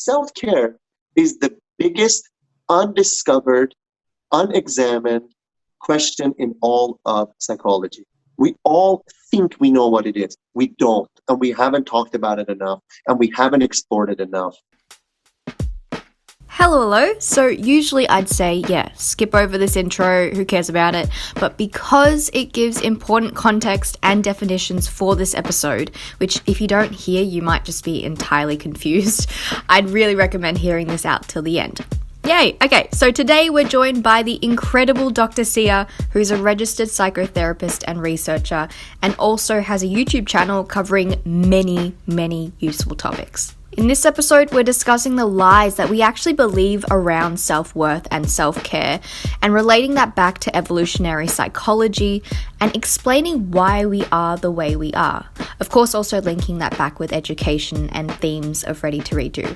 self-care is the biggest undiscovered, unexamined question in all of psychology. We all think we know what it is. We don't, and we haven't talked about it enough, and we haven't explored it enough. Hello. So usually I'd say, skip over this intro, who cares about it? But because it gives important context and definitions for this episode, which if you don't hear, you might just be entirely confused, I'd really recommend hearing this out till the end. Yay! Okay, so today we're joined by the incredible Dr. Sia, who's a registered psychotherapist and researcher, and also has a YouTube channel covering many, many useful topics. In this episode, we're discussing the lies that we actually believe around self-worth and self-care, and relating that back to evolutionary psychology, and explaining why we are the way we are. Of course, also linking that back with education and themes of Ready to Redo.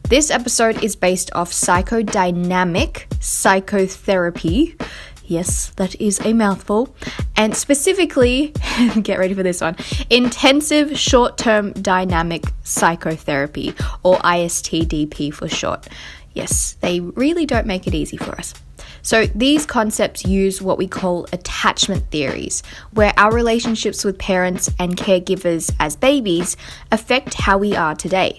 This episode is based off psychodynamic psychotherapy. Yes, that is a mouthful. And specifically, get ready for this one, intensive short-term dynamic psychotherapy, or ISTDP for short. Yes, they really don't make it easy for us. So these concepts use what we call attachment theories, where our relationships with parents and caregivers as babies affect how we are today,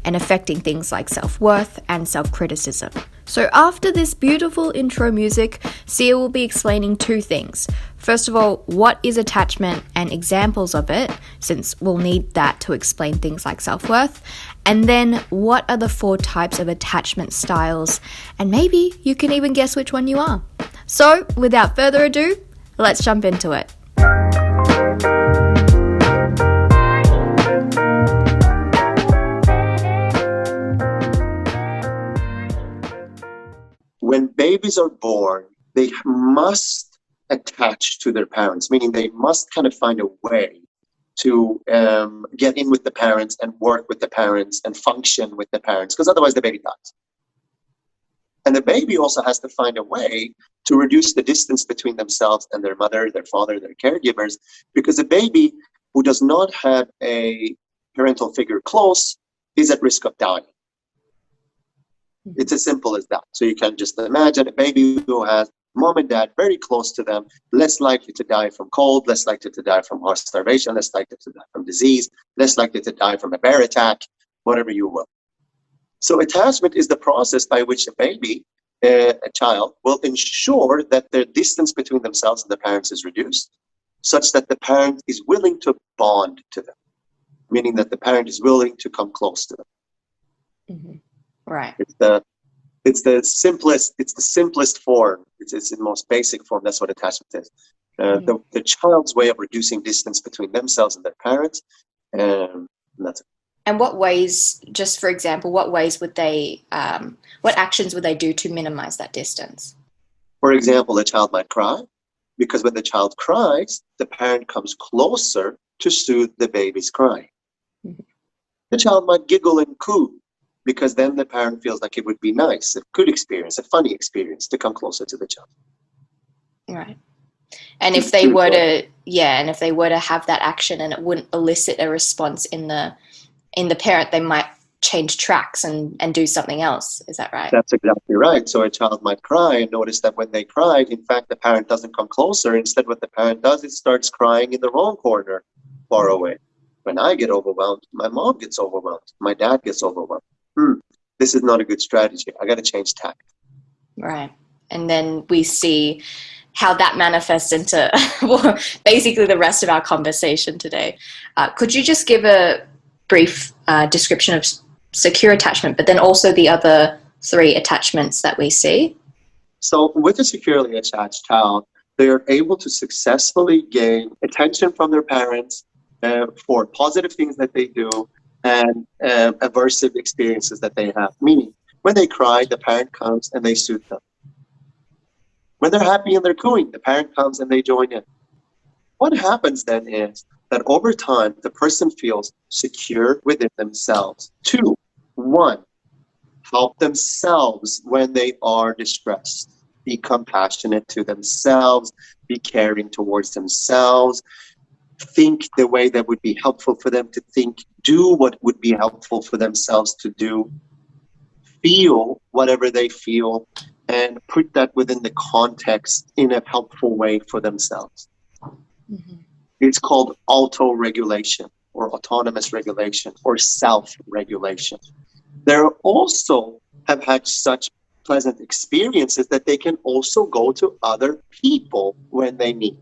and affecting things like self-worth and self-criticism. So after this beautiful intro music, Sia will be explaining two things. First of all, what is attachment and examples of it, since we'll need that to explain things like self-worth. And then what are the 4 types of attachment styles, and maybe you can even guess which one you are. So without further ado, let's jump into it. When babies are born, they must attach to their parents, meaning they must kind of find a way to get in with the parents and work with the parents and function with the parents, because otherwise the baby dies. And the baby also has to find a way to reduce the distance between themselves and their mother, their father, their caregivers, because a baby who does not have a parental figure close is at risk of dying. It's as simple as that. So you can just imagine a baby who has mom and dad very close to them, less likely to die from cold, less likely to die from harsh starvation, less likely to die from disease, less likely to die from a bear attack, whatever you will. So attachment is the process by which a baby, a child, will ensure that the distance between themselves and the parents is reduced, such that the parent is willing to bond to them, meaning that the parent is willing to come close to them. Mm-hmm. Right. It's the simplest form. It's the most basic form. That's what attachment is. The child's way of reducing distance between themselves and their parents. And that's it. And what ways, just for example, what ways would they, what actions would they do to minimize that distance? For example, the child might cry, because when the child cries, the parent comes closer to soothe the baby's crying. Mm-hmm. The child might giggle and coo, because then the parent feels like it would be nice, a good experience, a funny experience to come closer to the child. Right. And if they were to have that action and it wouldn't elicit a response in the parent, they might change tracks and do something else. Is that right? That's exactly right. So a child might cry and notice that when they cried, in fact, the parent doesn't come closer. Instead, what the parent does is starts crying in the wrong corner, far away. When I get overwhelmed, my mom gets overwhelmed. My dad gets overwhelmed. This is not a good strategy. I got to change tack. Right. And then we see how that manifests into basically the rest of our conversation today. Could you just give a brief description of secure attachment, but then also the other 3 attachments that we see? So with a securely attached child, they are able to successfully gain attention from their parents for positive things that they do, and aversive experiences that they have. Meaning, when they cry, the parent comes and they soothe them. When they're happy and they're cooing, the parent comes and they join in. What happens then is that over time, the person feels secure within themselves. 2, 1, help themselves when they are distressed. Be compassionate to themselves, be caring towards themselves, think the way that would be helpful for them to think, do what would be helpful for themselves to do. feel whatever they feel and put that within the context in a helpful way for themselves. Mm-hmm. It's called auto-regulation or autonomous regulation or self-regulation. They also have had such pleasant experiences that they can also go to other people when they need.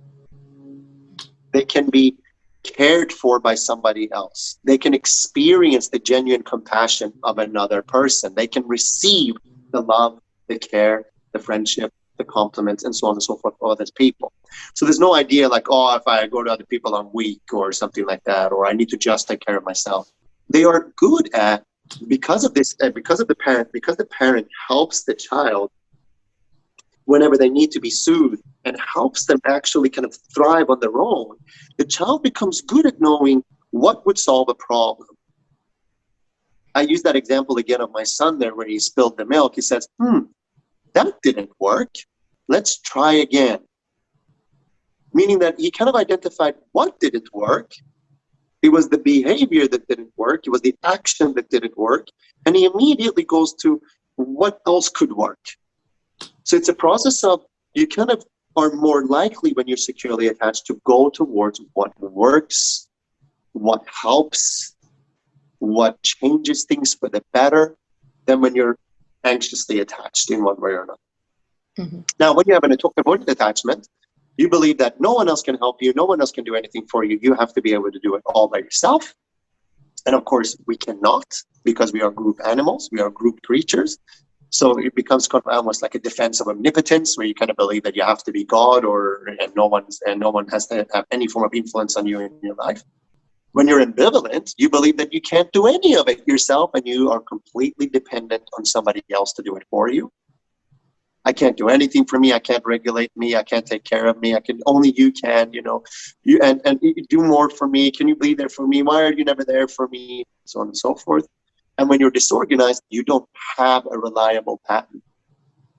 They can be cared for by somebody else. They can experience the genuine compassion of another person. They can receive the love, the care, the friendship, the compliments, and so on and so forth of other people. So there's no idea like, oh, if I go to other people, I'm weak or something like that, or I need to just take care of myself. They are good at, because of this, because the parent helps the child whenever they need to be soothed and helps them actually kind of thrive on their own, the child becomes good at knowing what would solve a problem. I use that example again of my son there where he spilled the milk. He says, that didn't work. Let's try again. Meaning that he kind of identified what didn't work. It was the behavior that didn't work. It was the action that didn't work. And he immediately goes to what else could work. So it's a process of, you kind of are more likely when you're securely attached to go towards what works, what helps, what changes things for the better, than when you're anxiously attached in one way or another. Mm-hmm. Now, when you have an avoidant attachment, you believe that no one else can help you, no one else can do anything for you. You have to be able to do it all by yourself. And of course, we cannot, because we are group animals, we are group creatures. So it becomes kind of almost like a defense of omnipotence, where you kind of believe that you have to be God, and no one has to have any form of influence on you in your life. When you're ambivalent, you believe that you can't do any of it yourself, and you are completely dependent on somebody else to do it for you. I can't do anything for me. I can't regulate me. I can't take care of me. Only you can, and you do more for me. Can you be there for me? Why are you never there for me? So on and so forth. And when you're disorganized, you don't have a reliable pattern.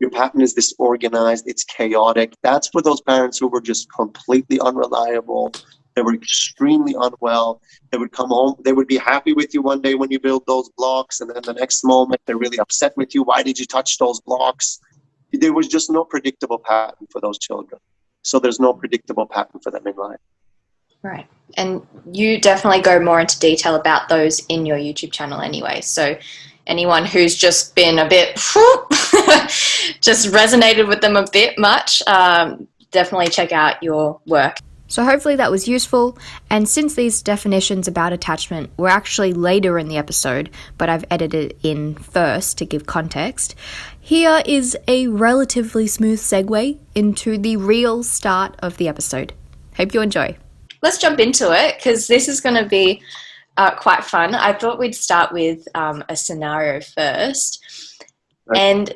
Your pattern is disorganized. It's chaotic. That's for those parents who were just completely unreliable. They were extremely unwell. They would come home. They would be happy with you one day when you build those blocks. And then the next moment, they're really upset with you. Why did you touch those blocks? There was just no predictable pattern for those children. So there's no predictable pattern for them in life. Right. And you definitely go more into detail about those in your YouTube channel anyway. So anyone who's just been a bit, just resonated with them a bit much, definitely check out your work. So hopefully that was useful, and since these definitions about attachment were actually later in the episode, but I've edited it in first to give context, here is a relatively smooth segue into the real start of the episode. Hope you enjoy. Let's jump into it, because this is going to be quite fun. I thought we'd start with a scenario first, and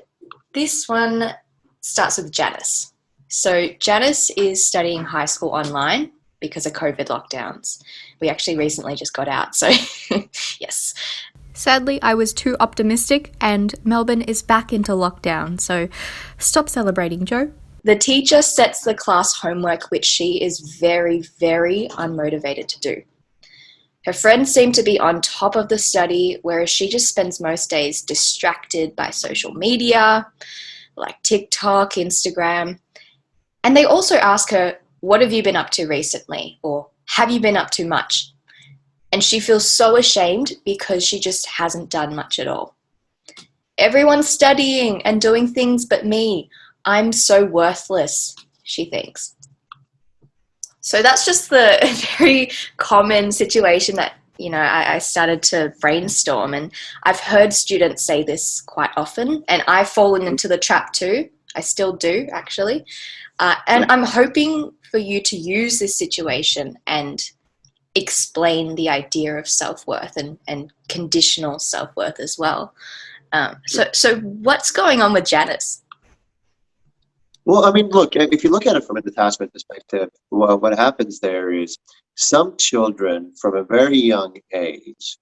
this one starts with Janice. So Janice is studying high school online because of COVID lockdowns. We actually recently just got out, so yes. Sadly, I was too optimistic and Melbourne is back into lockdown, so stop celebrating, Joe. The teacher sets the class homework, which she is very, very unmotivated to do. Her friends seem to be on top of the study, whereas she just spends most days distracted by social media, like TikTok, Instagram. And they also ask her, what have you been up to recently? Or have you been up to much? And she feels so ashamed because she just hasn't done much at all. Everyone's studying and doing things but me. I'm so worthless, she thinks. So that's just the very common situation that, I started to brainstorm. And I've heard students say this quite often. And I've fallen into the trap too. I still do, actually. And I'm hoping for you to use this situation and explain the idea of self-worth and conditional self-worth as well. So what's going on with Janice? Well, I mean, look, if you look at it from a detachment perspective, what happens there is some children from a very young age,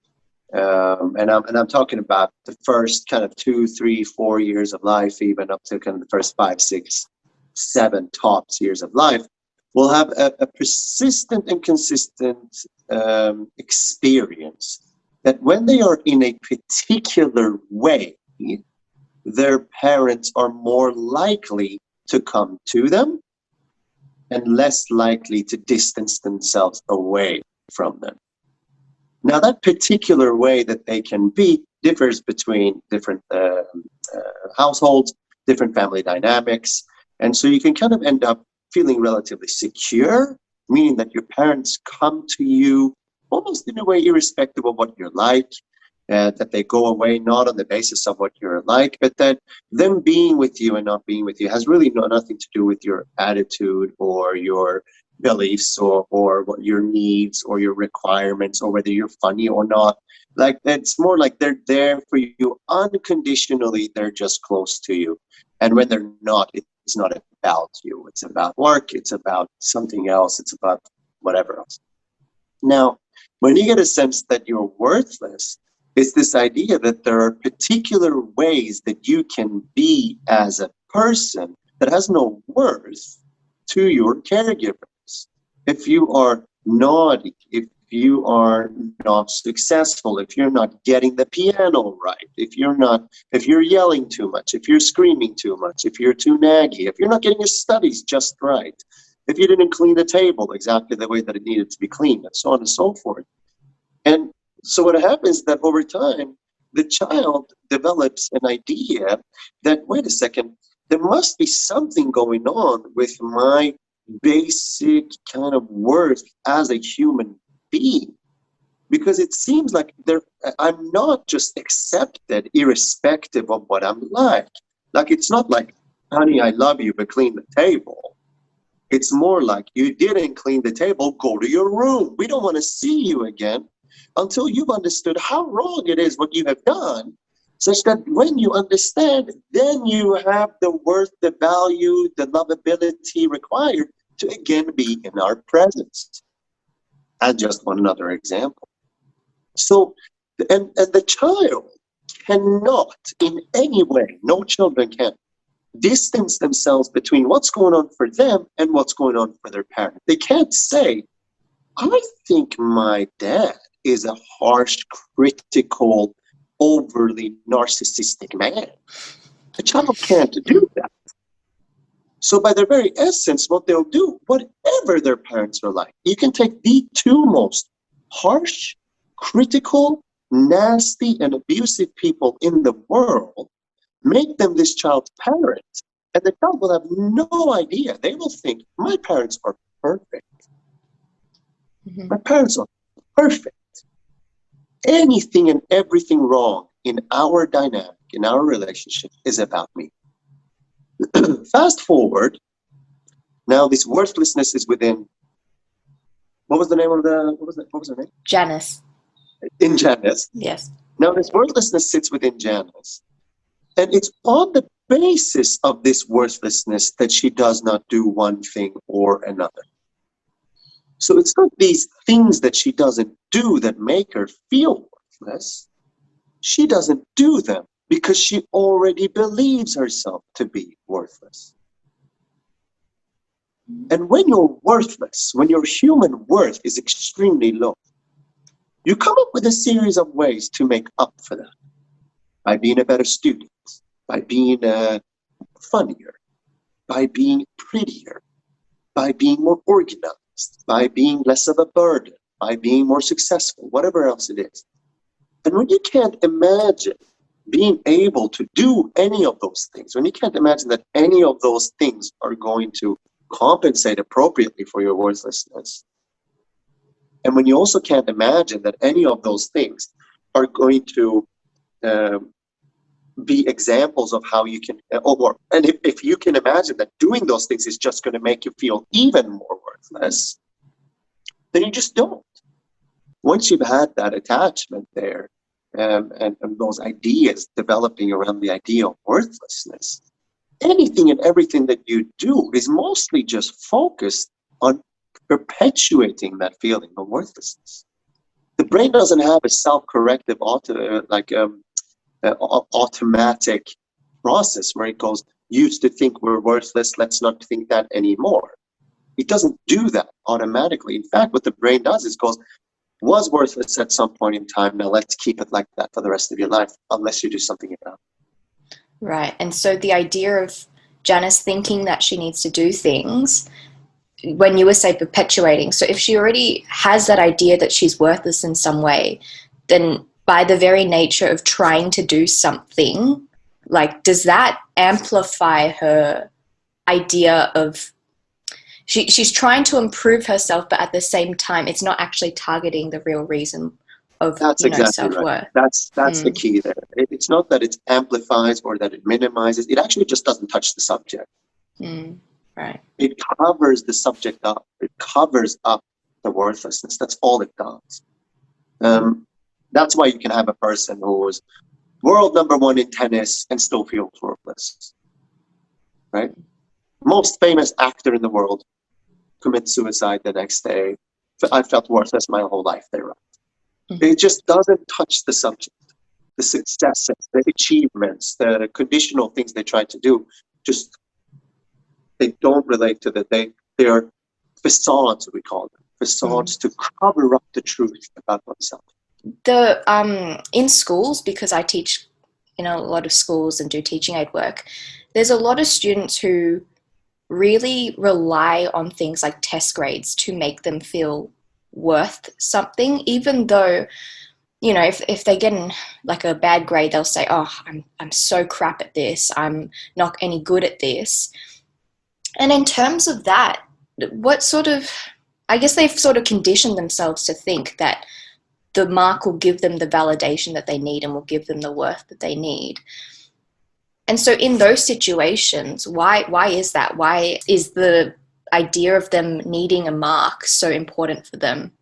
and I'm talking about the first kind of 2, 3, 4 years of life, even up to kind of the first 5, 6, 7 tops years of life, will have a persistent and consistent experience that when they are in a particular way, their parents are more likely to come to them and less likely to distance themselves away from them. Now, that particular way that they can be differs between different households, different family dynamics. And so you can kind of end up feeling relatively secure, meaning that your parents come to you almost in a way irrespective of what you're like, that they go away not on the basis of what you're like, but that them being with you and not being with you has really nothing to do with your attitude or your beliefs or what your needs or your requirements or whether you're funny or not. Like, it's more like they're there for you unconditionally. They're just close to you. And when they're not, it's not about you. It's about work. It's about something else. It's about whatever else. Now, when you get a sense that you're worthless, it's this idea that there are particular ways that you can be as a person that has no worth to your caregivers. If you are naughty, if you are not successful, if you're not getting the piano right, if you're yelling too much, if you're screaming too much, if you're too naggy, if you're not getting your studies just right, if you didn't clean the table exactly the way that it needed to be cleaned, and so on and so forth. And so what happens is that over time, the child develops an idea that, wait a second, there must be something going on with my basic kind of worth as a human being, because it seems like I'm not just accepted irrespective of what I'm like. Like, it's not like, honey, I love you, but clean the table. It's more like, you didn't clean the table, go to your room. We don't want to see you again until you've understood how wrong it is what you have done, such that when you understand, then you have the worth, the value, the lovability required to again be in our presence. And just one another example. So, and the child cannot in any way, no children can, distance themselves between what's going on for them and what's going on for their parent. They can't say, I think my dad is a harsh, critical, overly narcissistic man. The child can't do that. So by their very essence, what they'll do, whatever their parents are like, you can take the two most harsh, critical, nasty, and abusive people in the world, make them this child's parents, and the child will have no idea. They will think, my parents are perfect. Mm-hmm. My parents are perfect. Anything and everything wrong in our dynamic, in our relationship, is about me. Fast forward, now this worthlessness is within, what was her name? Janice. In Janice. Yes. Now this worthlessness sits within Janice. And it's on the basis of this worthlessness that she does not do one thing or another. So it's not these things that she doesn't do that make her feel worthless. She doesn't do them because she already believes herself to be worthless. And when you're worthless, when your human worth is extremely low, you come up with a series of ways to make up for that. By being a better student, by being funnier, by being prettier, by being more organized, by being less of a burden, by being more successful, whatever else it is. And when you can't imagine being able to do any of those things, when you can't imagine that any of those things are going to compensate appropriately for your worthlessness, and when you also can't imagine that any of those things are going to be examples of how you can, and if you can imagine that doing those things is just going to make you feel even more worthless, then you just don't. Once you've had that attachment there, and those ideas developing around the idea of worthlessness, anything and everything that you do is mostly just focused on perpetuating that feeling of worthlessness. The brain doesn't have a self-corrective automatic process where it goes, used to think we're worthless, let's not think that anymore. It doesn't do that automatically. In fact, what the brain does is goes, was worthless at some point in time, now let's keep it like that for the rest of your life, unless you do something about it. Right. And so the idea of Janice thinking that she needs to do things, when you were, say, perpetuating, so if she already has that idea that she's worthless in some way, then by the very nature of trying to do something, like, does that amplify her idea of she's trying to improve herself, but at the same time, it's not actually targeting the real reason of, That's exactly self-worth. right. That's the key there. It's not that it amplifies or that it minimizes. It actually just doesn't touch the subject. Right. It covers the subject up. It covers up the worthlessness. That's all it does. That's why you can have a person who is world #1 in tennis and still feels worthless. Right? Most famous actor in the world commits suicide the next day. I felt worthless my whole life. They write. It just doesn't touch the subject. The successes, the achievements, the conditional things they try to do, just they don't relate to that. They are facades, we call them. Facades to cover up the truth about oneself. In schools, because I teach in a lot of schools and do teaching aid work, there's a lot of students who really rely on things like test grades to make them feel worth something, even though, if they get in like a bad grade, they'll say, oh, I'm so crap at this, I'm not any good at this. And in terms of that, I guess they've sort of conditioned themselves to think that the mark will give them the validation that they need and will give them the worth that they need. And so in those situations, why is that? Why is the idea of them needing a mark so important for them?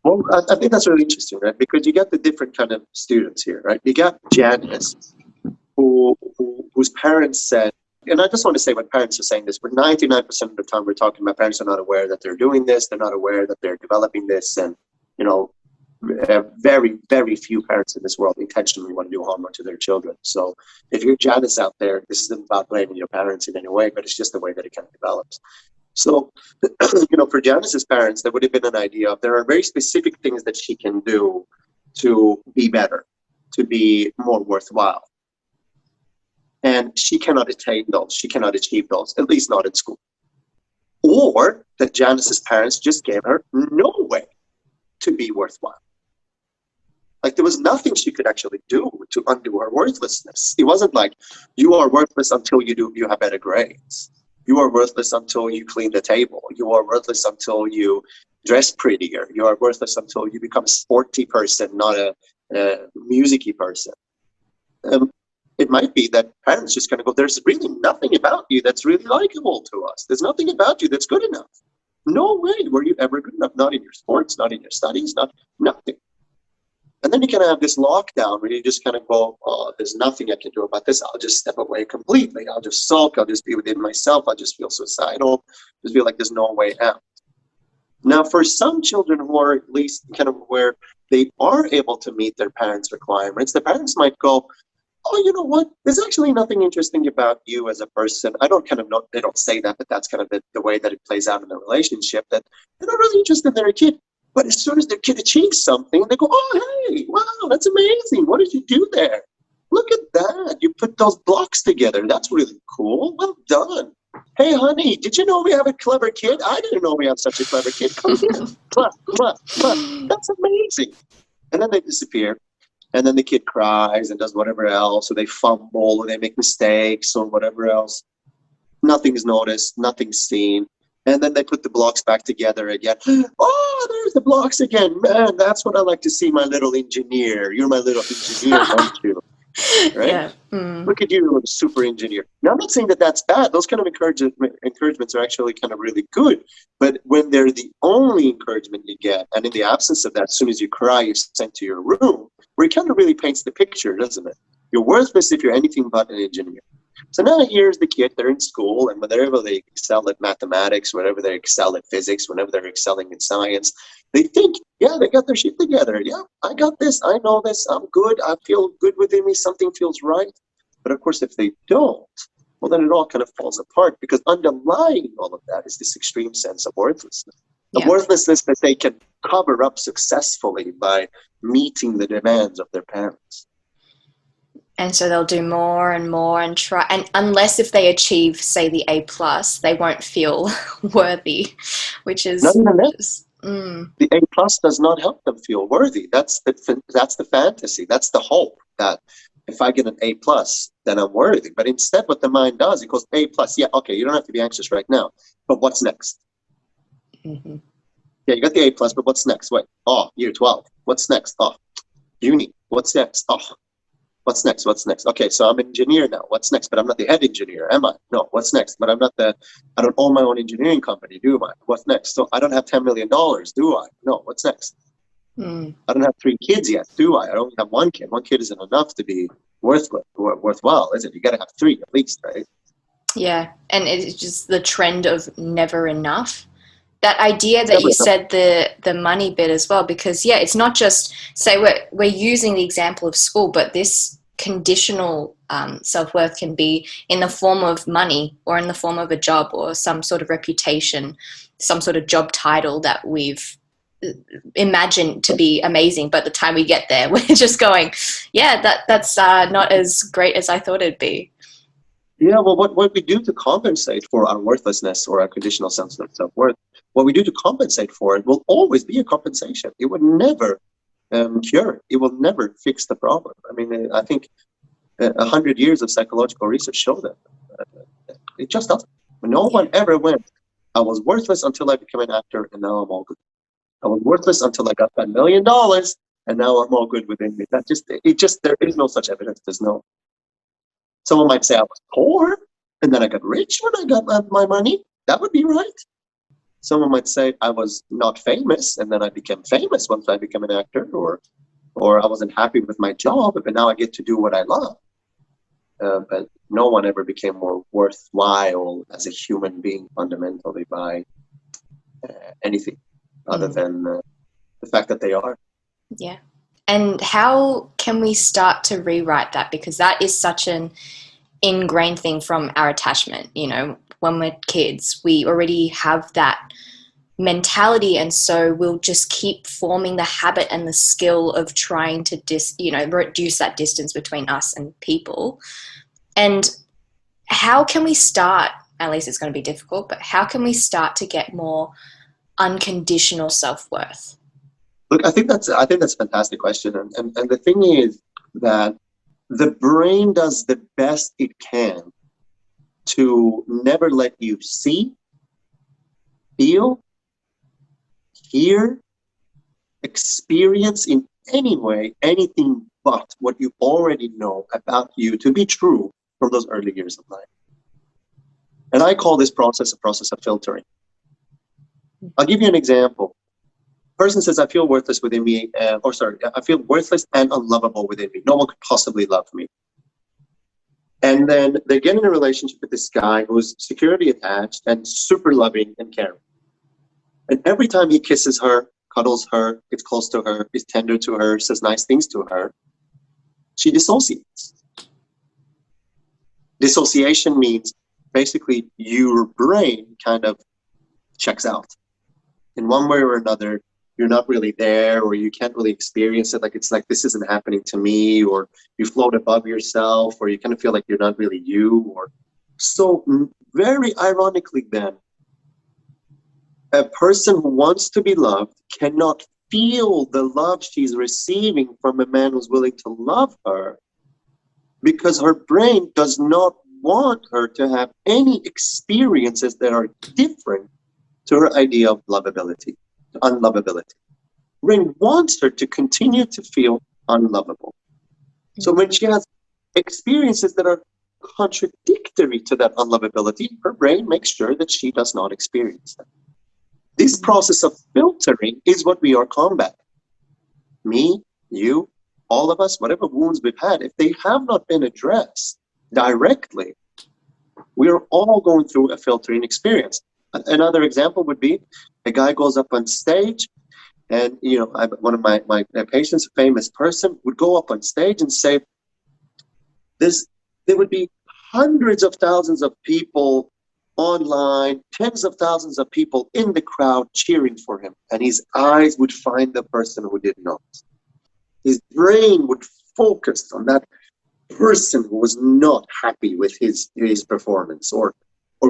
Well, I think that's really interesting, right? Because you get the different kind of students here, right? You got Janice, whose parents said, and I just want to say when parents are saying this, but 99% of the time we're talking about parents are not aware that they're doing this, they're not aware that they're developing this, and, very, very few parents in this world intentionally want to do harm to their children. So if you're Janice out there, this isn't about blaming your parents in any way, but it's just the way that it kind of develops. So, for Janice's parents, there would have been an idea of there are very specific things that she can do to be better, to be more worthwhile. And she cannot attain those. She cannot achieve those, at least not in school. Or that Janice's parents just gave her no way to be worthwhile. Like there was nothing she could actually do to undo her worthlessness. It wasn't like you are worthless until you have better grades. You are worthless until you clean the table. You are worthless until you dress prettier. You are worthless until you become a sporty person, not a musicy person. It might be that parents just kind of go, there's really nothing about you that's really likable to us. There's nothing about you that's good enough. No way were you ever good enough, not in your sports, not in your studies, nothing. And then you kind of have this lockdown where you just kind of go, oh, there's nothing I can do about this. I'll just step away completely. I'll just sulk. I'll just be within myself. I'll just feel suicidal. Just feel like there's no way out. Now, for some children who are at least kind of where they are able to meet their parents' requirements, the parents might go, oh, you know what? There's actually nothing interesting about you as a person. I don't kind of know, they don't say that, but that's kind of the way that it plays out in the relationship, that they're not really interested in their kid. But as soon as their kid achieves something, they go, oh, hey, wow, that's amazing. What did you do there? Look at that. You put those blocks together. That's really cool. Well done. Hey, honey, did you know we have a clever kid? I didn't know we have such a clever kid. Come here. Blah, blah, blah. That's amazing. And then they disappear. And then the kid cries and does whatever else, or they fumble, or they make mistakes, or whatever else. Nothing's noticed. Nothing's seen. And then they put the blocks back together again. Oh, there's the blocks again. Man, that's what I like to see, my little engineer. You're my little engineer, aren't you? Right? Yeah. Look at you, little super engineer. Now, I'm not saying that that's bad. Those kind of encouragements are actually kind of really good. But when they're the only encouragement you get, and in the absence of that, as soon as you cry, you're sent to your room, where it kind of really paints the picture, doesn't it? You're worthless if you're anything but an engineer. So now here's the kid, they're in school, and whenever they excel at mathematics, whenever they excel at physics, whenever they're excelling in science, they think, yeah, they got their shit together. Yeah, I got this. I know this. I'm good. I feel good within me. Something feels right. But of course, if they don't, well, then it all kind of falls apart, because underlying all of that is this extreme sense of worthlessness. The worthlessness that they can cover up successfully by meeting the demands of their parents. And so they'll do more and more and try. And unless if they achieve, say, the A plus, they won't feel worthy, which Not is even that. just, The A plus does not help them feel worthy. That's the fantasy. That's the hope that if I get an A plus, then I'm worthy. But instead, what the mind does, it goes A plus. Yeah, okay, you don't have to be anxious right now. But what's next? mm-hmm. Yeah, you got the A plus, but what's next? Wait, oh, year 12. What's next? Oh, uni. What's next? Oh, what's next? What's next? Okay, so I'm an engineer now. What's next? But I'm not the head engineer, am I? No, what's next? But I don't own my own engineering company, do I? What's next? So I don't have $10 million, do I? No, what's next? I don't have 3 kids yet, do I? I only have 1 kid. 1 kid isn't enough to be worthwhile, is it? You got to have 3 at least, right? Yeah, and it's just the trend of never enough. That idea that Never you enough. said, the money bit as well, because yeah, it's not just, say, we're using the example of school, but this conditional self-worth can be in the form of money or in the form of a job or some sort of reputation, some sort of job title that we've imagined to be amazing, but the time we get there, we're just going, yeah, that's not as great as I thought it'd be. Yeah, well, what we do to compensate for our worthlessness or our conditional sense of self-worth, what we do to compensate for it will always be a compensation. It would never cure it. It will never fix the problem. I mean, I think 100 years of psychological research show that it just doesn't. No one ever went, I was worthless until I became an actor, and now I'm all good. I was worthless until I got that $1 million, and now I'm all good within me. There is no such evidence. There's no. Someone might say I was poor, and then I got rich when I got my money. That would be right. Someone might say I was not famous, and then I became famous once I became an actor, or I wasn't happy with my job, but now I get to do what I love. But no one ever became more worthwhile as a human being fundamentally by anything other than the fact that they are. Yeah. And how can we start to rewrite that? Because that is such an ingrained thing from our attachment. You know, when we're kids, we already have that mentality, and so we'll just keep forming the habit and the skill of trying to reduce that distance between us and people. And how can we start, at least it's going to be difficult, but how can we start to get more unconditional self-worth? Look, I think that's a fantastic question, and the thing is that the brain does the best it can to never let you see, feel, hear, experience in any way anything but what you already know about you to be true from those early years of life. And I call this process a process of filtering. I'll give you an example. Person says, I feel worthless within me, I feel worthless and unlovable within me. No one could possibly love me. And then they get in a relationship with this guy who's security attached and super loving and caring. And every time he kisses her, cuddles her, gets close to her, is tender to her, says nice things to her, she dissociates. Dissociation means basically your brain kind of checks out. In one way or another, you're not really there, or you can't really experience it. It's like, this isn't happening to me, or you float above yourself, or you kind of feel like you're not really you. Or so very ironically then, a person who wants to be loved cannot feel the love she's receiving from a man who's willing to love her, because her brain does not want her to have any experiences that are different to her idea of lovability, unlovability. Brain wants her to continue to feel unlovable. So when she has experiences that are contradictory to that unlovability, her brain makes sure that she does not experience them. This process of filtering is what we are combating. Me, you, all of us, whatever wounds we've had, if they have not been addressed directly, we are all going through a filtering experience. Another example would be a guy goes up on stage, and one of my patients, a famous person, would go up on stage and say, there would be hundreds of thousands of people online, tens of thousands of people in the crowd cheering for him, and his eyes would find the person who did not. His brain would focus on that person who was not happy with his performance, or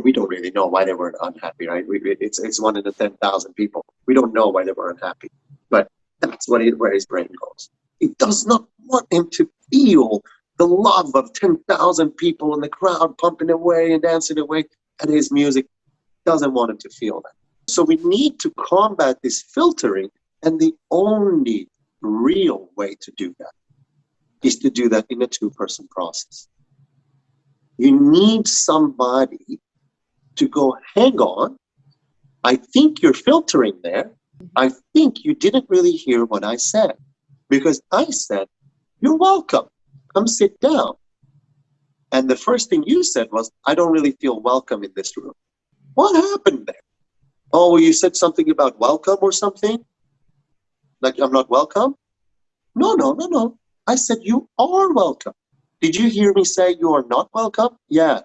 we don't really know why they were unhappy, right? It's 1 in 10,000 people. We don't know why they were unhappy, but that's where his brain goes. It does not want him to feel the love of 10,000 people in the crowd pumping away and dancing away, and his music doesn't want him to feel that. So we need to combat this filtering, and the only real way to do that is to do that in a 2-person process. You need somebody to go, hang on, I think you're filtering there. I think you didn't really hear what I said, because I said, you're welcome, come sit down. And the first thing you said was, I don't really feel welcome in this room. What happened there? Oh, well, you said something about welcome or something? Like I'm not welcome? No. I said you are welcome. Did you hear me say you are not welcome? Yeah.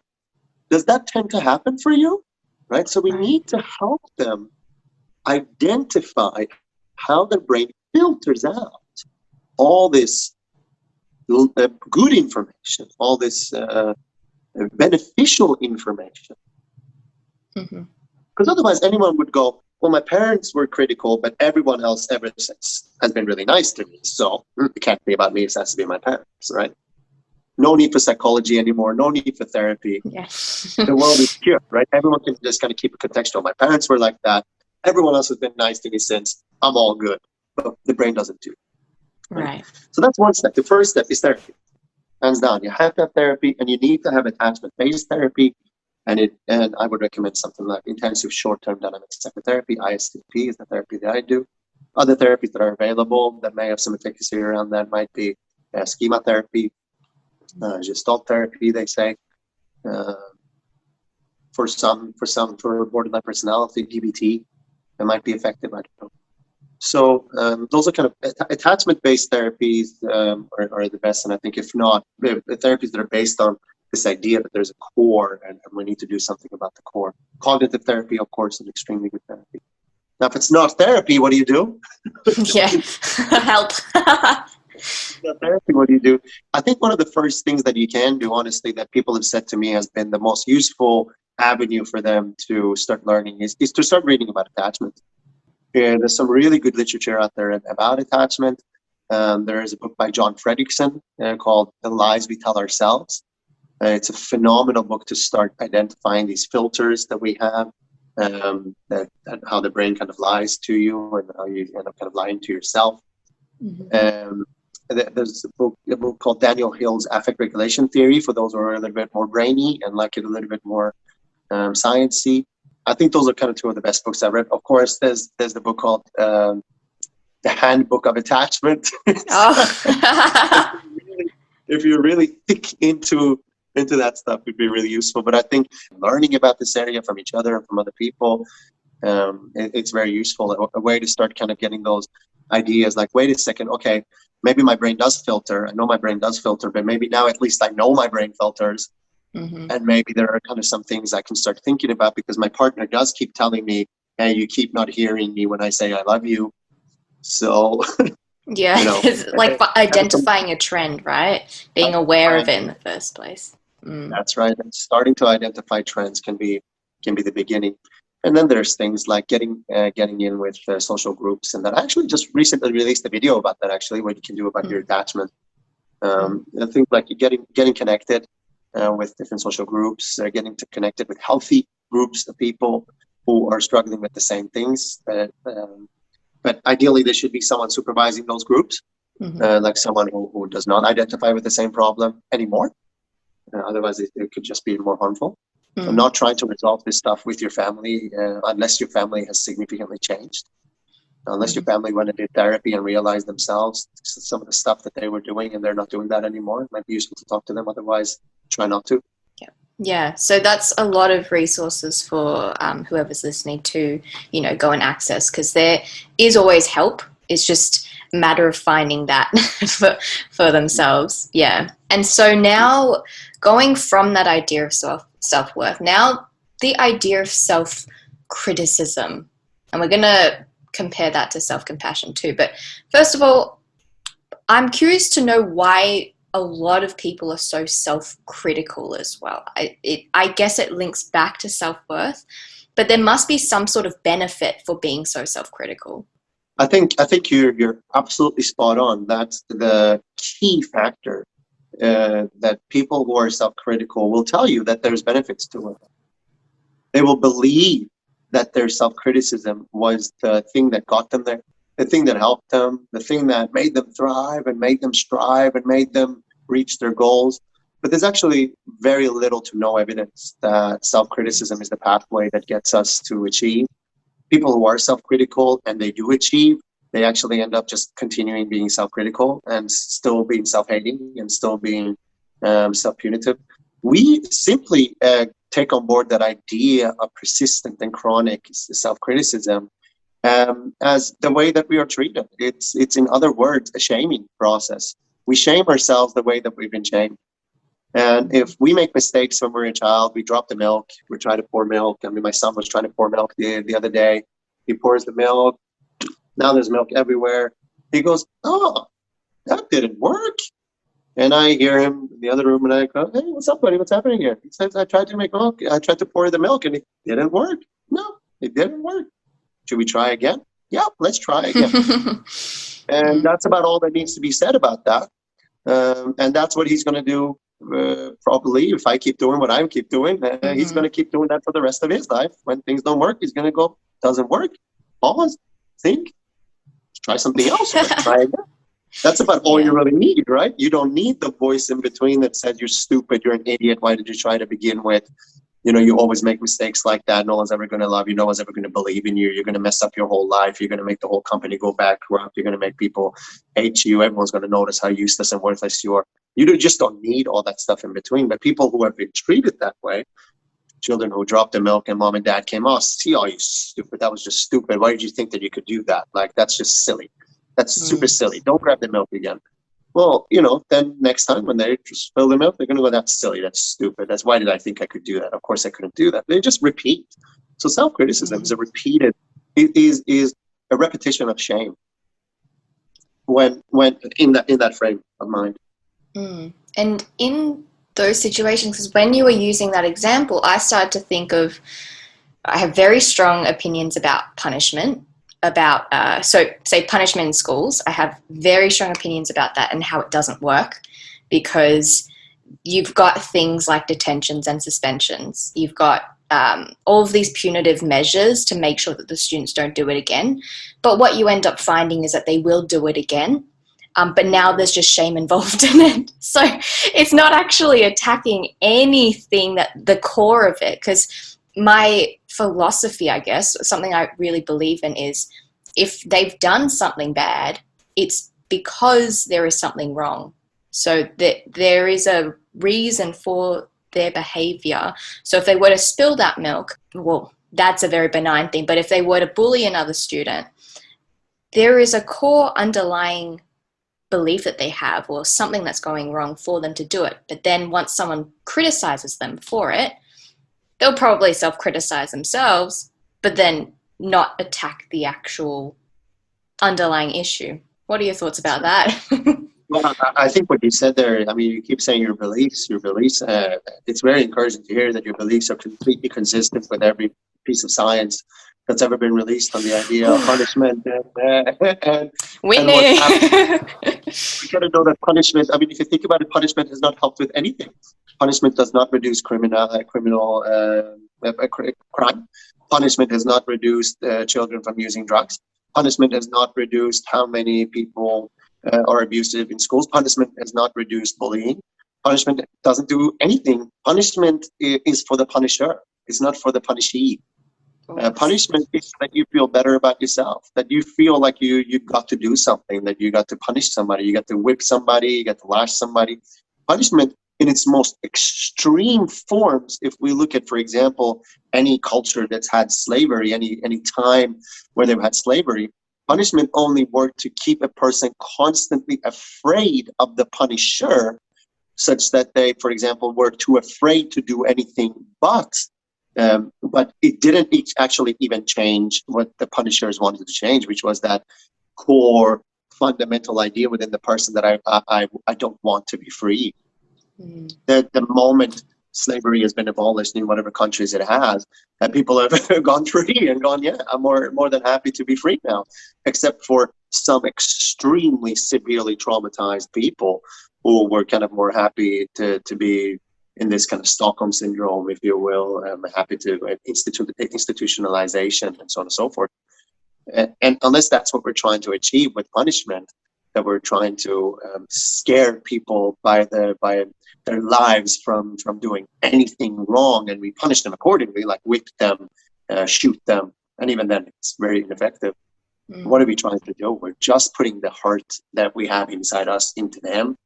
Does that tend to happen for you? Right? So we need to help them identify how their brain filters out all this good information, all this beneficial information. Because otherwise anyone would go, well, my parents were critical, but everyone else ever since has been really nice to me. So it can't be about me, it has to be my parents, right? No need for psychology anymore, no need for therapy. Yes. The world is pure, right? Everyone can just kind of keep it contextual. My parents were like that. Everyone else has been nice to me since. I'm all good. But the brain doesn't do it. Right. So that's one step. The first step is therapy. Hands down. You have to have therapy, and you need to have attachment-based therapy. And I would recommend something like intensive short-term dynamic psychotherapy. ISTDP is the therapy that I do. Other therapies that are available that may have some efficacy around that might be schema therapy, gestalt therapy, they say. For borderline personality, DBT, it might be effective. I don't know. So those are kind of attachment-based therapies are the best. And I think if not, the therapies that are based on this idea that there's a core and we need to do something about the core. Cognitive therapy, of course, is extremely good therapy. Now, if it's not therapy, what do you do? Yeah, help. Therapy, what do you do? I think one of the first things that you can do, honestly, that people have said to me has been the most useful avenue for them to start learning is to start reading about attachment. Yeah, there's some really good literature out there about attachment. There is a book by John Fredrickson called The Lies We Tell Ourselves. It's a phenomenal book to start identifying these filters that we have, and how the brain kind of lies to you and how you end up kind of lying to yourself. There's a book called Daniel Hill's Affect Regulation Theory for those who are a little bit more brainy and like it a little bit more sciencey. I think those are kind of two of the best books I've read. Of course, there's the book called The Handbook of Attachment. If you're really thick into that stuff, it'd be really useful. But I think learning about this area from each other and from other people, it's very useful. A way to start kind of getting those ideas like, wait a second, okay, maybe my brain does filter. I know my brain does filter, but maybe now at least I know my brain filters. And maybe there are kind of some things I can start thinking about because my partner does keep telling me, hey, you keep not hearing me when I say I love you. So, yeah, it's like identifying a trend, right? Being aware of it in the first place. That's right. And starting to identify trends can be the beginning. And then there's things like getting in with social groups. And that I actually just recently released a video about that, actually, what you can do about your attachment. I think like getting connected with different social groups, getting connected with healthy groups of people who are struggling with the same things. But ideally, there should be someone supervising those groups, like someone who does not identify with the same problem anymore. Otherwise, it could just be more harmful. So not trying to resolve this stuff with your family unless your family has significantly changed. Unless your family went and did therapy and realized themselves some of the stuff that they were doing and they're not doing that anymore. It might be useful to talk to them. Otherwise, try not to. Yeah. So that's a lot of resources for whoever's listening to, go and access, because there is always help. It's just a matter of finding that for themselves. Yeah. And so now going from that idea of self-worth, now the idea of self-criticism, and we're going to compare that to self-compassion too. But first of all, I'm curious to know why a lot of people are so self-critical as well. I guess it links back to self-worth, but there must be some sort of benefit for being so self-critical. I think you're absolutely spot on. That's the key factor. That people who are self-critical will tell you that there's benefits to it. They will believe that their self-criticism was the thing that got them there, the thing that helped them, the thing that made them thrive and made them strive and made them reach their goals. But there's actually very little to no evidence that self-criticism is the pathway that gets us to achieve. People who are self-critical and they do achieve, they actually end up just continuing being self-critical and still being self-hating and still being self-punitive. We simply take on board that idea of persistent and chronic self-criticism as the way that we are treated. It's in other words, a shaming process. We shame ourselves the way that we've been shamed. And if we make mistakes when we're a child, we drop the milk, we're trying to pour milk. I mean, my son was trying to pour milk the other day. He pours the milk. Now there's milk everywhere. He goes, oh, that didn't work. And I hear him in the other room and I go, hey, what's up, buddy? What's happening here? He says, I tried to make milk. I tried to pour the milk and it didn't work. No, it didn't work. Should we try again? Yeah, let's try again. And that's about all that needs to be said about that. And that's what he's going to do probably if I keep doing what I keep doing. He's going to keep doing that for the rest of his life. When things don't work, he's going to go, doesn't work. Pause, think, try something else. Try again. That's about all you really need, right? You don't need the voice in between that says you're stupid, you're an idiot, why did you try to begin with? You know, you always make mistakes like that. No one's ever going to love you. No one's ever going to believe in you. You're going to mess up your whole life. You're going to make the whole company go bankrupt. You're going to make people hate you. Everyone's going to notice how useless and worthless you are. You just don't need all that stuff in between. But people who have been treated that way, children who dropped the milk and mom and dad came, oh, see, oh, you stupid. That was just stupid. Why did you think that you could do that? Like, that's just silly. That's super silly. Don't grab the milk again. Well, you know, then next time when they just spill the milk, they're going to go, that's silly. That's stupid. That's why did I think I could do that? Of course I couldn't do that. They just repeat. So self-criticism is it is a repetition of shame when in that frame of mind. And in those situations, because when you were using that example, I started to think of, I have very strong opinions about punishment. So say punishment in schools, I have very strong opinions about that and how it doesn't work, because you've got things like detentions and suspensions. You've got all of these punitive measures to make sure that the students don't do it again. But what you end up finding is that they will do it again. But now there's just shame involved in it. So it's not actually attacking anything, that the core of it, because my philosophy, I guess, something I really believe in is, if they've done something bad, it's because there is something wrong. So that there is a reason for their behavior. So if they were to spill that milk, well, that's a very benign thing. But if they were to bully another student, there is a core underlying belief that they have, or something that's going wrong for them to do it. But then once someone criticizes them for it, they'll probably self-criticize themselves, but then not attack the actual underlying issue. What are your thoughts about that? Well, I think what you said there, I mean, you keep saying your beliefs. It's very encouraging to hear that your beliefs are completely consistent with every piece of science that's ever been released on the idea of punishment. And Whitney! We got to know that punishment, I mean, if you think about it, punishment has not helped with anything. Punishment does not reduce crime. Punishment has not reduced children from using drugs. Punishment has not reduced how many people are abusive in schools. Punishment has not reduced bullying. Punishment doesn't do anything. Punishment is for the punisher. It's not for the punishee. Punishment is that you feel better about yourself, that you feel like you got to do something, that you got to punish somebody, you got to whip somebody, you got to lash somebody. Punishment in its most extreme forms, if we look at, for example, any culture that's had slavery, any time where they've had slavery, punishment only worked to keep a person constantly afraid of the punisher, such that they, for example, were too afraid to do anything but it didn't actually even change what the punishers wanted to change, which was that core fundamental idea within the person that I don't want to be free. The moment slavery has been abolished in whatever countries it has, and people have gone free and gone, yeah, I'm more than happy to be free now, except for some extremely severely traumatized people who were kind of more happy to be in this kind of Stockholm syndrome, if you will, happy to institutionalization and so on and so forth. And unless that's what we're trying to achieve with punishment, that we're trying to scare people by their lives from doing anything wrong, and we punish them accordingly, like whip them, shoot them, and even then it's very ineffective. What are we trying to do? We're just putting the heart that we have inside us into them.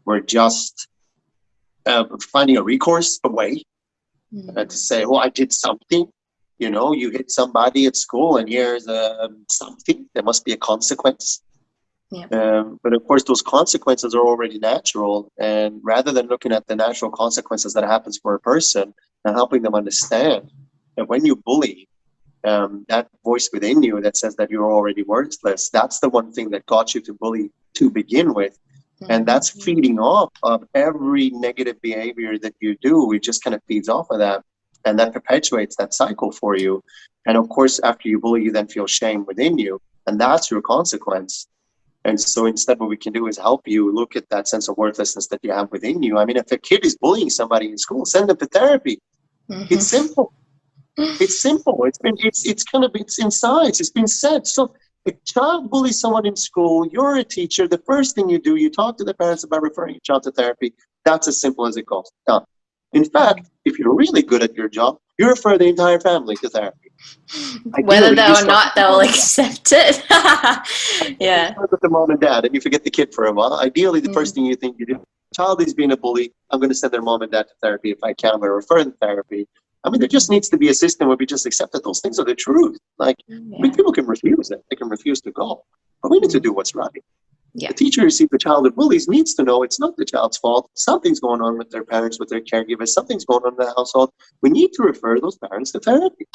We're just finding a recourse, a way to say, well, I did something. You know, you hit somebody at school, and here's something. There must be a consequence. Yeah. But of course, those consequences are already natural. And rather than looking at the natural consequences that happens for a person and helping them understand that when you bully, that voice within you that says that you're already worthless, that's the one thing that got you to bully to begin with. And that's feeding off of every negative behavior that you do. It just kind of feeds off of that. And that perpetuates that cycle for you. And of course, after you bully, you then feel shame within you. And that's your consequence. And so instead, what we can do is help you look at that sense of worthlessness that you have within you. I mean, if a kid is bullying somebody in school, send them to therapy. It's simple. It's simple. It's inside. It's been said. So if a child bullies someone in school, you're a teacher, the first thing you do, you talk to the parents about referring your child to therapy. That's as simple as it goes. Done. In fact, if you're really good at your job, you refer the entire family to therapy. Whether they or not, they'll accept it. Yeah. You with the mom and dad, and you forget the kid for a while. Ideally, the first thing you think you do, child is being a bully, I'm going to send their mom and dad to therapy if I can. I'm going to refer them to therapy. I mean, there just needs to be a system where we just accept that those things are the truth. Like, I mean, people can refuse it. They can refuse to go. But we need to do what's right. Yeah. The teacher who sees the child that bullies needs to know it's not the child's fault. Something's going on with their parents, with their caregivers. Something's going on in the household. We need to refer those parents to therapy.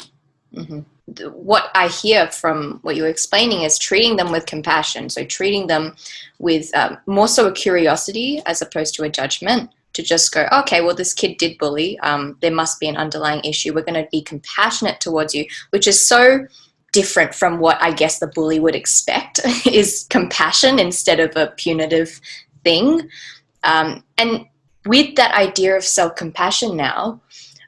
What I hear from what you're explaining is treating them with compassion. So treating them with more so a curiosity as opposed to a judgment. To just go, okay, well, this kid did bully. There must be an underlying issue. We're going to be compassionate towards you, which is so different from what I guess the bully would expect is compassion instead of a punitive thing. And with that idea of self-compassion now,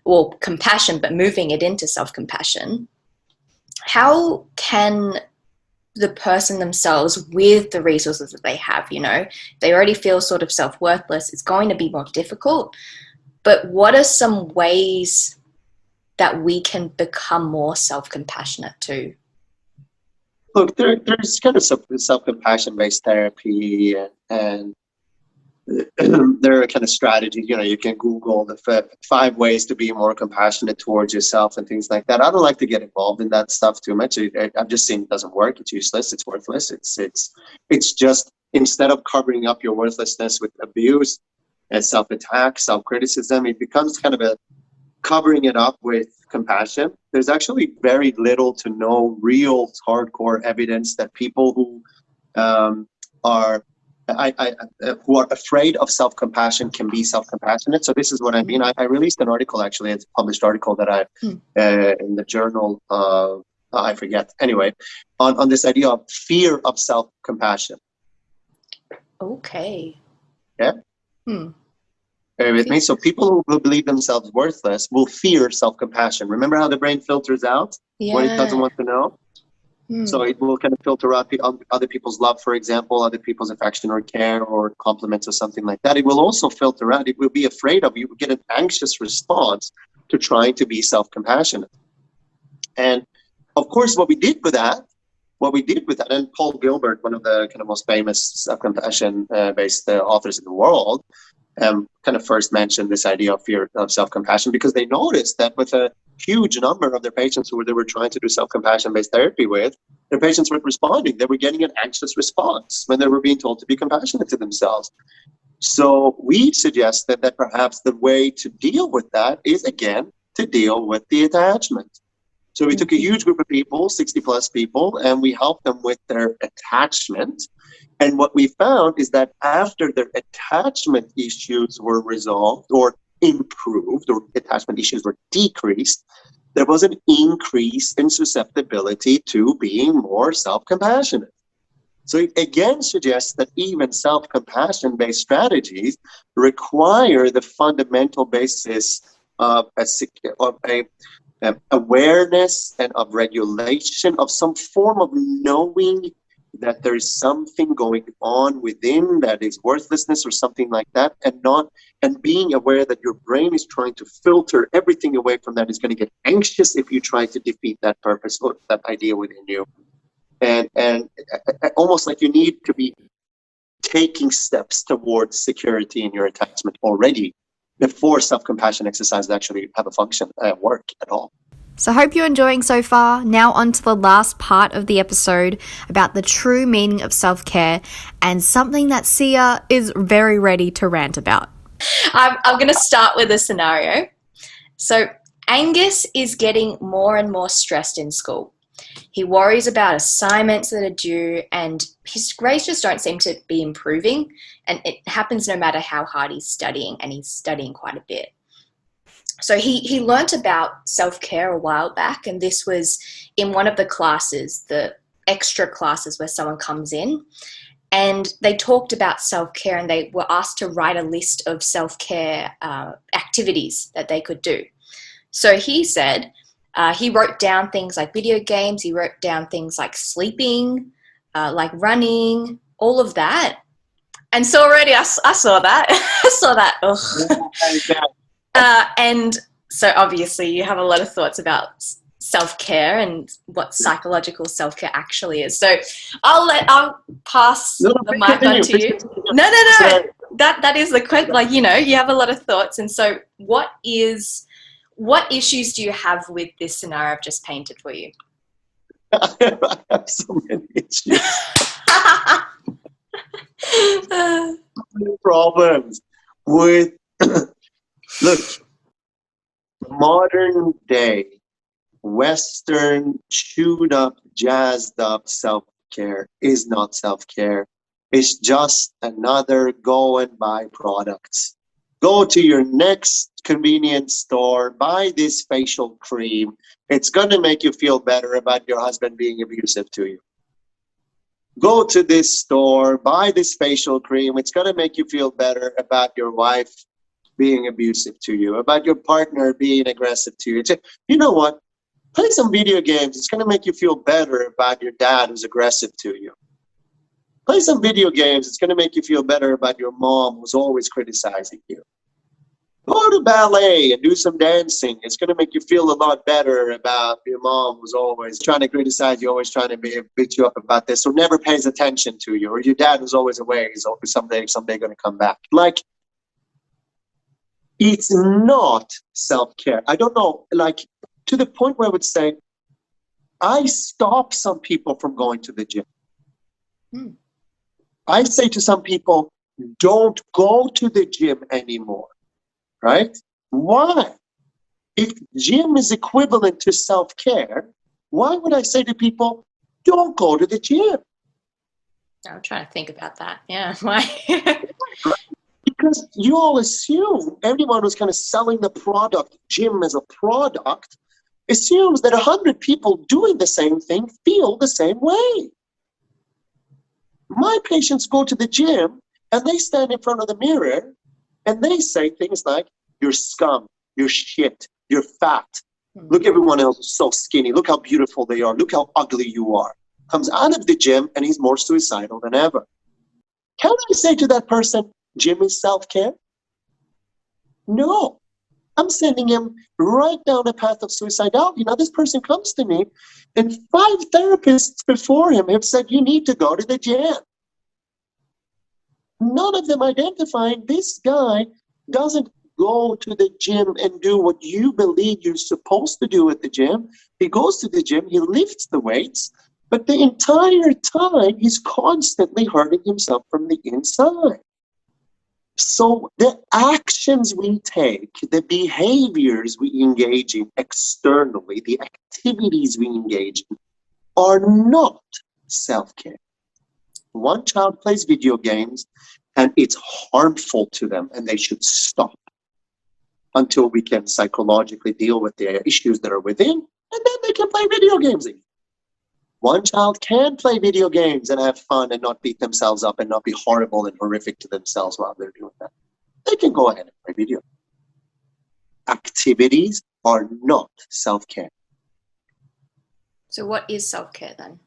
or compassion, but moving it into self-compassion, how can the person themselves, with the resources that they have, you know, they already feel sort of self-worthless, it's going to be more difficult. But what are some ways that we can become more self-compassionate too? Look, there's kind of self-compassion-based therapy, and there are kind of strategies. You know, you can Google the 5 ways to be more compassionate towards yourself and things like that. I don't like to get involved in that stuff too much. I've just seen it doesn't work. It's useless. It's worthless. It's just, instead of covering up your worthlessness with abuse and self-attack, self-criticism, it becomes kind of a covering it up with compassion. There's actually very little to no real hardcore evidence that people who are afraid of self-compassion can be self-compassionate. So this is what I mean. I released an article, actually, it's a published article that in the journal, I forget, anyway, on this idea of fear of self-compassion. Okay. Yeah? Bear with me. So people who believe themselves worthless will fear self-compassion. Remember how the brain filters out what it doesn't want to know? So it will kind of filter out other people's love, for example, other people's affection or care or compliments or something like that. It will also filter out. It will be afraid of. You will get an anxious response to trying to be self-compassionate. And of course, what we did with that, and Paul Gilbert, one of the kind of most famous self-compassion-based authors in the world, kind of first mentioned this idea of fear of self-compassion, because they noticed that with a huge number of their patients who they were trying to do self-compassion-based therapy with, their patients weren't responding. They were getting an anxious response when they were being told to be compassionate to themselves. So we suggested that perhaps the way to deal with that is, again, to deal with the attachment. So we took a huge group of people, 60 plus people, and we helped them with their attachment And what we found is that after their attachment issues were resolved or improved, or attachment issues were decreased, there was an increase in susceptibility to being more self-compassionate. So it again suggests that even self-compassion-based strategies require the fundamental basis of a awareness and of regulation, of some form of knowing that there is something going on within that is worthlessness or something like that, and being aware that your brain is trying to filter everything away from that, is going to get anxious if you try to defeat that purpose or that idea within you. And almost like you need to be taking steps towards security in your attachment already before self-compassion exercises actually have a function, work at all. So I hope you're enjoying so far. Now on to the last part of the episode about the true meaning of self-care, and something that Sia is very ready to rant about. I'm going to start with a scenario. So Angus is getting more and more stressed in school. He worries about assignments that are due, and his grades just don't seem to be improving. And it happens no matter how hard he's studying, and he's studying quite a bit. So he learnt about self-care a while back, and this was in one of the classes, the extra classes where someone comes in, and they talked about self-care, and they were asked to write a list of self-care activities that they could do. So he said he wrote down things like video games, he wrote down things like sleeping, like running, all of that. And so already I saw that. I saw that. And so obviously you have a lot of thoughts about self-care and what psychological self-care actually is. So I'll pass the mic on to you. No. That is the question. Like, you have a lot of thoughts. And so what issues do you have with this scenario I've just painted for you? I have so many issues. So many problems with look, modern day, Western, chewed up, jazzed up self-care is not self-care. It's just another go and buy products. Go to your next convenience store, buy this facial cream. It's going to make you feel better about your husband being abusive to you. Go to this store, buy this facial cream. It's going to make you feel better about your wife being abusive to you, about your partner being aggressive to you. You know what? Play some video games. It's going to make you feel better about your dad who's aggressive to you. Play some video games. It's going to make you feel better about your mom who's always criticizing you. Go to ballet and do some dancing. It's going to make you feel a lot better about your mom who's always trying to criticize you, always trying to beat you up about this, or never pays attention to you, or your dad who's always away is someday going to come back. Like, it's not self-care. I don't know, like, to the point where I would say, I stop some people from going to the gym. I say to some people, don't go to the gym anymore, right? Why? If gym is equivalent to self-care, why would I say to people, don't go to the gym? I'm trying to think about that. Yeah, why? Because you all assume, everyone who's kind of selling the product, gym as a product, assumes that 100 people doing the same thing feel the same way. My patients go to the gym and they stand in front of the mirror and they say things like, you're scum, you're shit, you're fat. Look, everyone else is so skinny. Look how beautiful they are. Look how ugly you are. Comes out of the gym and he's more suicidal than ever. Can I say to that person, gym is self-care? No. I'm sending him right down a path of suicidality. Now, this person comes to me, and 5 therapists before him have said, you need to go to the gym. None of them identifying this guy doesn't go to the gym and do what you believe you're supposed to do at the gym. He goes to the gym, he lifts the weights, but the entire time he's constantly hurting himself from the inside. So the actions we take, the behaviors we engage in externally, the activities we engage in are not self-care. One child plays video games and it's harmful to them and they should stop until we can psychologically deal with the issues that are within, and then they can play video games again. One child can play video games and have fun and not beat themselves up and not be horrible and horrific to themselves while they're doing that. They can go ahead and play video. Activities are not self-care. So what is self-care then?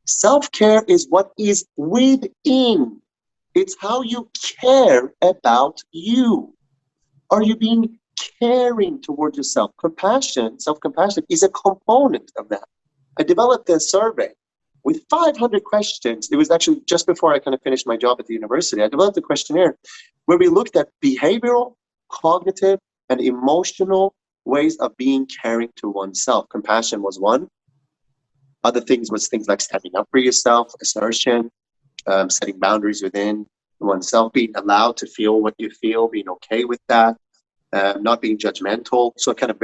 Self-care is what is within. It's how you care about you. Are you being caring towards yourself? Compassion, self-compassion is a component of that. I developed a survey with 500 questions. It was actually just before I kind of finished my job at the university. I developed a questionnaire where we looked at behavioral, cognitive, and emotional ways of being caring to oneself. Compassion was one. Other things was things like standing up for yourself, assertion, setting boundaries within oneself, being allowed to feel what you feel, being okay with that, not being judgmental. So kind of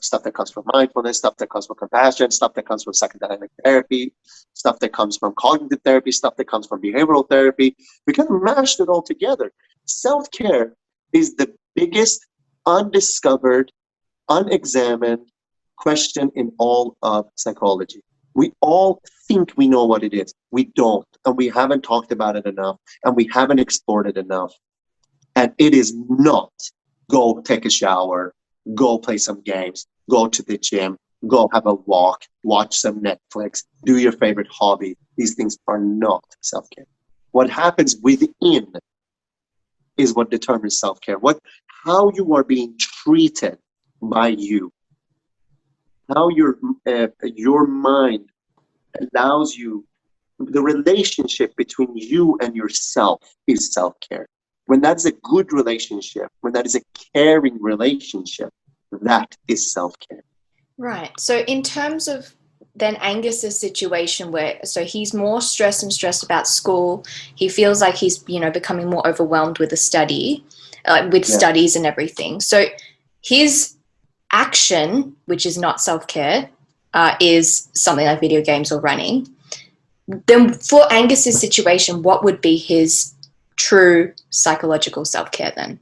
stuff that comes from mindfulness, stuff that comes from compassion, stuff that comes from psychodynamic therapy, stuff that comes from cognitive therapy, stuff that comes from behavioral therapy. We kind of mashed it all together. Self-care is the biggest undiscovered, unexamined question in all of psychology. We all think we know what it is. We don't, and we haven't talked about it enough, and we haven't explored it enough. And it is not go take a shower, go play some games, go to the gym, go have a walk, watch some Netflix, do your favorite hobby. These things are not self-care. What happens within is what determines self-care. How you are being treated by you. How your mind allows you, the relationship between you and yourself is self-care. When that's a good relationship, when that is a caring relationship, that is self-care. Right. So in terms of then Angus's situation so he's more stressed about school. He feels like he's, becoming more overwhelmed with the studies and everything. So his action, which is not self-care, is something like video games or running. Then for Angus's situation, what would be his true psychological self-care then?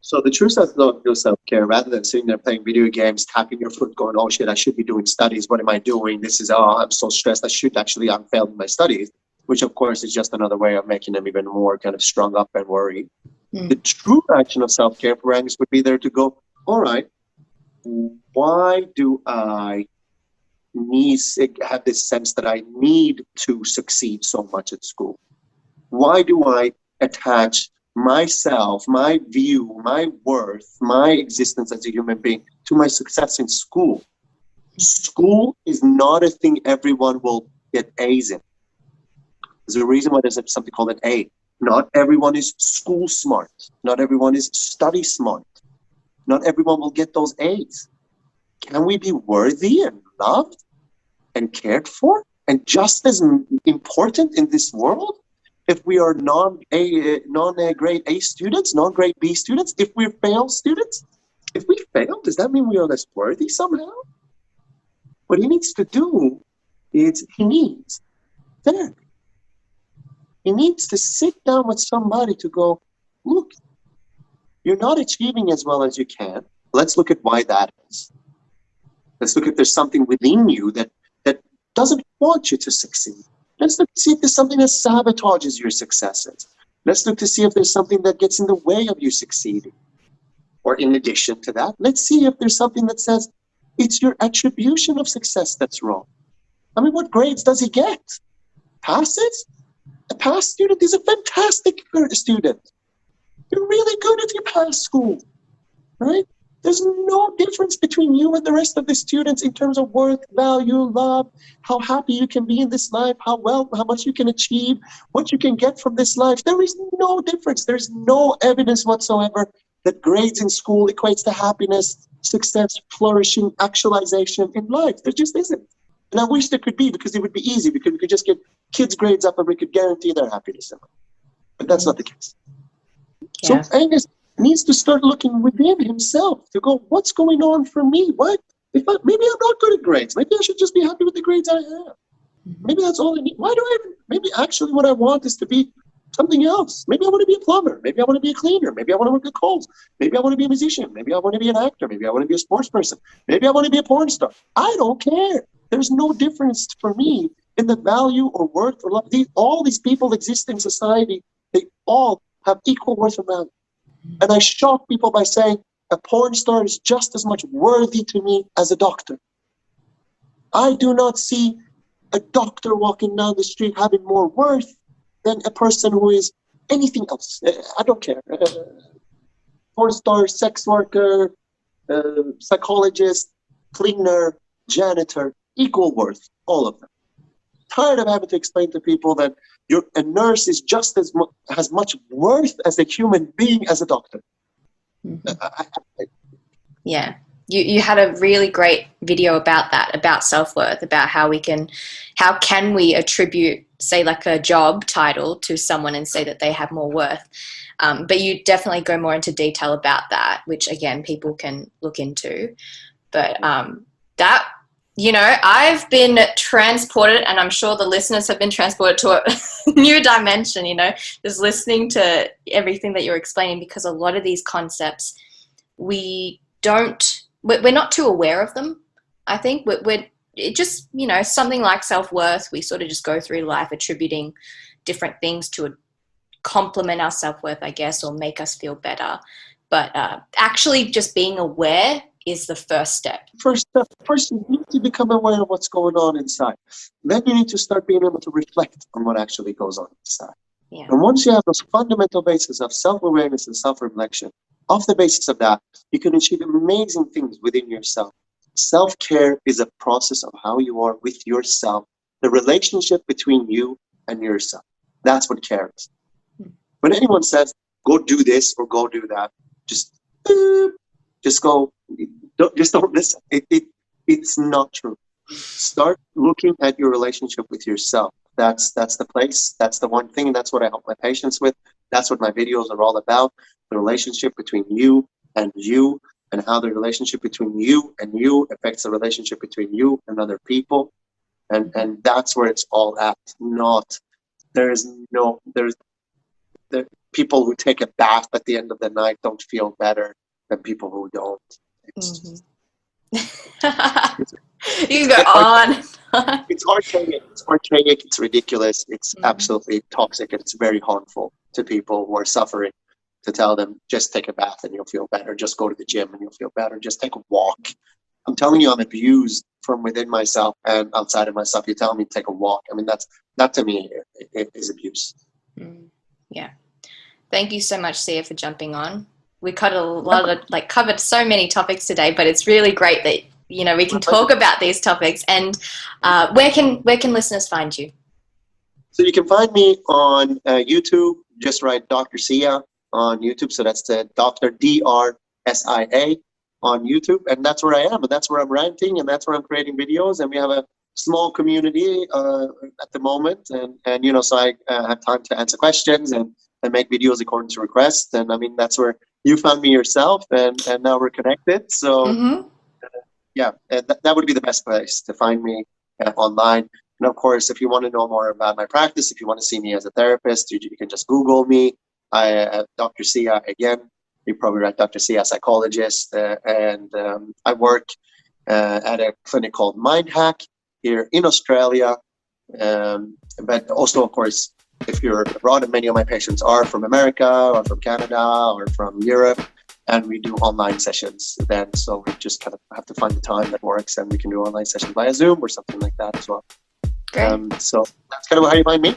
So the true psychological self-care, rather than sitting there playing video games, tapping your foot, going, oh shit, I should be doing studies. What am I doing? I'm so stressed. I'm failing my studies, which of course is just another way of making them even more kind of strung up and worried. The true action of self-care for Angus would be there to go, all right, why do I have this sense that I need to succeed so much at school? Why do I attach myself, my view, my worth, my existence as a human being to my success in school? School is not a thing everyone will get A's in. There's a reason why there's something called an A. Not everyone is school smart. Not everyone is study smart. Not everyone will get those A's. Can we be worthy and loved and cared for and just as important in this world if we are non-grade A students, non-grade B students, if we're failed students? If we fail, does that mean we are less worthy somehow? What he needs to do is he needs therapy. He needs to sit down with somebody to go, look, you're not achieving as well as you can. Let's look at why that is. Let's look if there's something within you that doesn't want you to succeed. Let's look to see if there's something that sabotages your successes. Let's look to see if there's something that gets in the way of you succeeding. Or in addition to that, let's see if there's something that says it's your attribution of success that's wrong. I mean, what grades does he get? Passes? A pass student is a fantastic student. You're really good if you pass school, right? There's no difference between you and the rest of the students in terms of worth, value, love, how happy you can be in this life, how much you can achieve, what you can get from this life. There is no difference. There's no evidence whatsoever that grades in school equates to happiness, success, flourishing, actualization in life. There just isn't. And I wish there could be, because it would be easy, because we could just get kids' grades up and we could guarantee their happiness in life. But that's not the case. Yeah. So Angus needs to start looking within himself to go, what's going on for me? Maybe I'm not good at grades. Maybe I should just be happy with the grades I have. Maybe that's all I need. Why do I even, maybe actually what I want is to be something else. Maybe I want to be a plumber. Maybe I want to be a cleaner. Maybe I want to work at Kohl's. Maybe I want to be a musician. Maybe I want to be an actor. Maybe I want to be a sports person. Maybe I want to be a porn star. I don't care. There's no difference for me in the value or worth or love. All these people exist in society. They all have equal worth and value. And I shock people by saying a porn star is just as much worthy to me as a doctor. I do not see a doctor walking down the street having more worth than a person who is anything else. I don't care. Porn star, sex worker, psychologist, cleaner, janitor, equal worth, all of them. Tired of having to explain to people that a nurse is just as has much worth as a human being as a doctor. Yeah. You had a really great video about that, about self-worth, about how can we attribute, say, like a job title to someone and say that they have more worth. But you definitely go more into detail about that, which again, people can look into. But that, I've been transported, and I'm sure the listeners have been transported to a new dimension, just listening to everything that you're explaining, because a lot of these concepts, we're not too aware of them. I think it just, something like self-worth, we sort of just go through life attributing different things to complement our self-worth, I guess, or make us feel better. But actually just being aware is the first step. First, you need to become aware of what's going on inside. Then you need to start being able to reflect on what actually goes on inside. Yeah. And once you have those fundamental bases of self-awareness and self-reflection, off the basis of that, you can achieve amazing things within yourself. Self-care is a process of how you are with yourself, the relationship between you and yourself. That's what care is. When anyone says, go do this or go do that, just go, don't listen. It's not true. Start looking at your relationship with yourself. That's the place. That's the one thing. And that's what I help my patients with. That's what my videos are all about. The relationship between you, and how the relationship between you and you affects the relationship between you and other people. And that's where it's all at. There's people who take a bath at the end of the night don't feel better than people who don't. You can go on. It's archaic, it's ridiculous, it's absolutely toxic, and it's very harmful to people who are suffering to tell them, just take a bath and you'll feel better, just go to the gym and you'll feel better, just take a walk. I'm telling you, I'm abused from within myself and outside of myself. You're telling me to take a walk. I mean, that to me is abuse. Yeah. Thank you so much, Sia, for jumping on. We covered so many topics today, but it's really great that we can talk about these topics. And where can listeners find you? So you can find me on YouTube. Just write Dr. Sia on YouTube. So that's the Dr. DRSIA on YouTube, and that's where I am, and that's where I'm ranting, and that's where I'm creating videos. And we have a small community at the moment, and so I have time to answer questions and make videos according to request. And I mean, that's where you found me yourself, and now we're connected. So that would be the best place to find me online. And of course, if you want to know more about my practice, if you want to see me as a therapist, you can just Google me. Dr. Sia again. You probably write Dr. Sia psychologist, and I work at a clinic called Mindhack here in Australia. But also, of course, if you're abroad, and many of my patients are from America or from Canada or from Europe, and we do online sessions then. So we just kind of have to find the time that works, and we can do online sessions via Zoom or something like that as well. Great. So that's kind of how you find me.